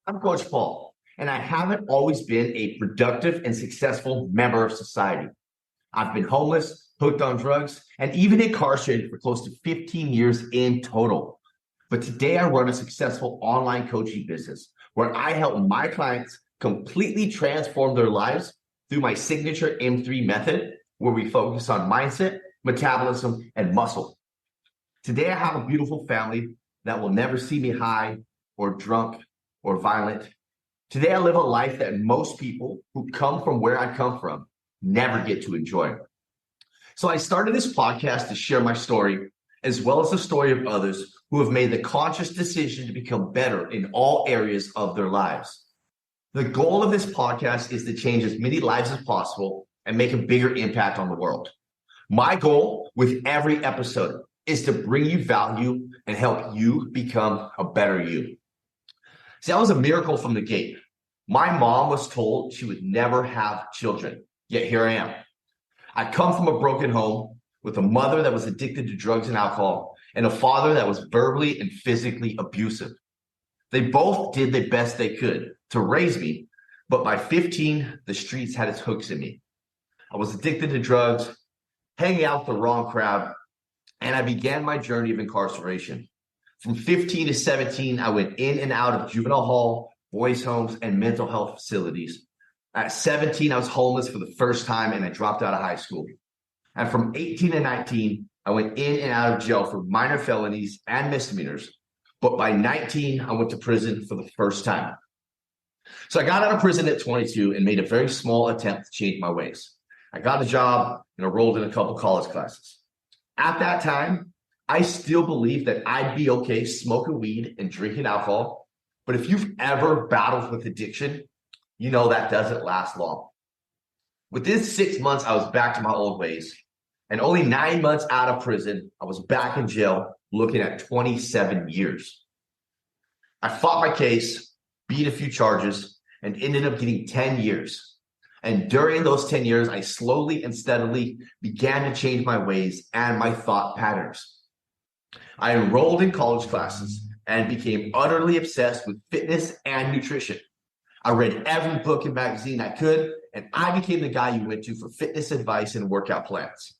I'm Coach Paul, and I haven't always been a productive and successful member of society. I've been homeless, hooked on drugs, and even incarcerated for close to 15 years in total. But today I run a successful online coaching business where I help my clients completely transform their lives through my signature M3 method, where we focus on mindset, metabolism, and muscle. Today I have a beautiful family that will never see me high or drunk or violent. Today, I live a life that most people who come from where I come from never get to enjoy. So I started this podcast to share my story, as well as the story of others who have made the conscious decision to become better in all areas of their lives. The goal of this podcast is to change as many lives as possible and make a bigger impact on the world. My goal with every episode is to bring you value and help you become a better you. See, that was a miracle from the gate. My mom was told she would never have children, yet here I am. I come from a broken home with a mother that was addicted to drugs and alcohol and a father that was verbally and physically abusive. They both did the best they could to raise me, but by 15, the streets had its hooks in me. I was addicted to drugs, hanging out with the wrong crowd, and I began my journey of incarceration. From 15 to 17, I went in and out of juvenile hall, boys' homes, and mental health facilities. At 17, I was homeless for the first time, and I dropped out of high school. And from 18 to 19, I went in and out of jail for minor felonies and misdemeanors. But by 19, I went to prison for the first time. So I got out of prison at 22 and made a very small attempt to change my ways. I got a job and enrolled in a couple college classes. At that time, I still believe that I'd be okay smoking weed and drinking alcohol. But if you've ever battled with addiction, you know that doesn't last long. Within 6 months, I was back to my old ways. And only 9 months out of prison, I was back in jail looking at 27 years. I fought my case, beat a few charges, and ended up getting 10 years. And during those 10 years, I slowly and steadily began to change my ways and my thought patterns. I enrolled in college classes and became utterly obsessed with fitness and nutrition. I read every book and magazine I could, and I became the guy you went to for fitness advice and workout plans.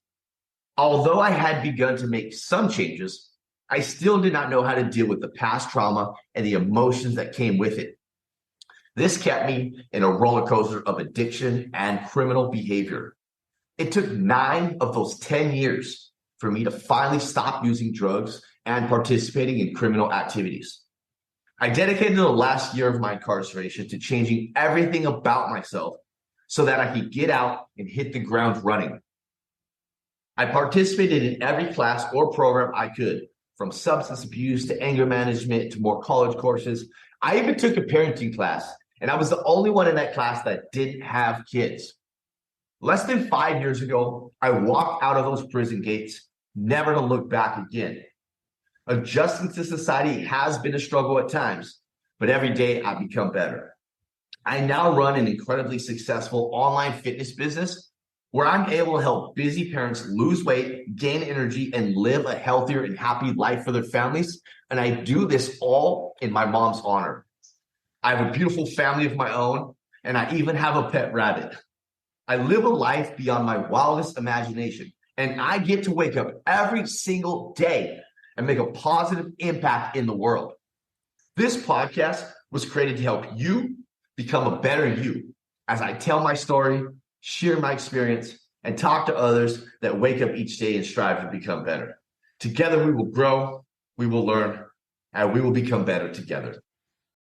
Although I had begun to make some changes, I still did not know how to deal with the past trauma and the emotions that came with it. This kept me in a roller coaster of addiction and criminal behavior. It took 9 of those 10 years for me to finally stop using drugs and participating in criminal activities. I dedicated the last year of my incarceration to changing everything about myself so that I could get out and hit the ground running. I participated in every class or program I could, from substance abuse to anger management to more college courses. I even took a parenting class, and I was the only one in that class that didn't have kids. Less than 5 years ago, I walked out of those prison gates, never to look back again. Adjusting to society has been a struggle at times, but every day I've become better. I now run an incredibly successful online fitness business where I'm able to help busy parents lose weight, gain energy, and live a healthier and happy life for their families. And I do this all in my mom's honor. I have a beautiful family of my own, and I even have a pet rabbit. I live a life beyond my wildest imagination, and I get to wake up every single day and make a positive impact in the world. This podcast was created to help you become a better you as I tell my story, share my experience, and talk to others that wake up each day and strive to become better. Together we will grow, we will learn, and we will become better together.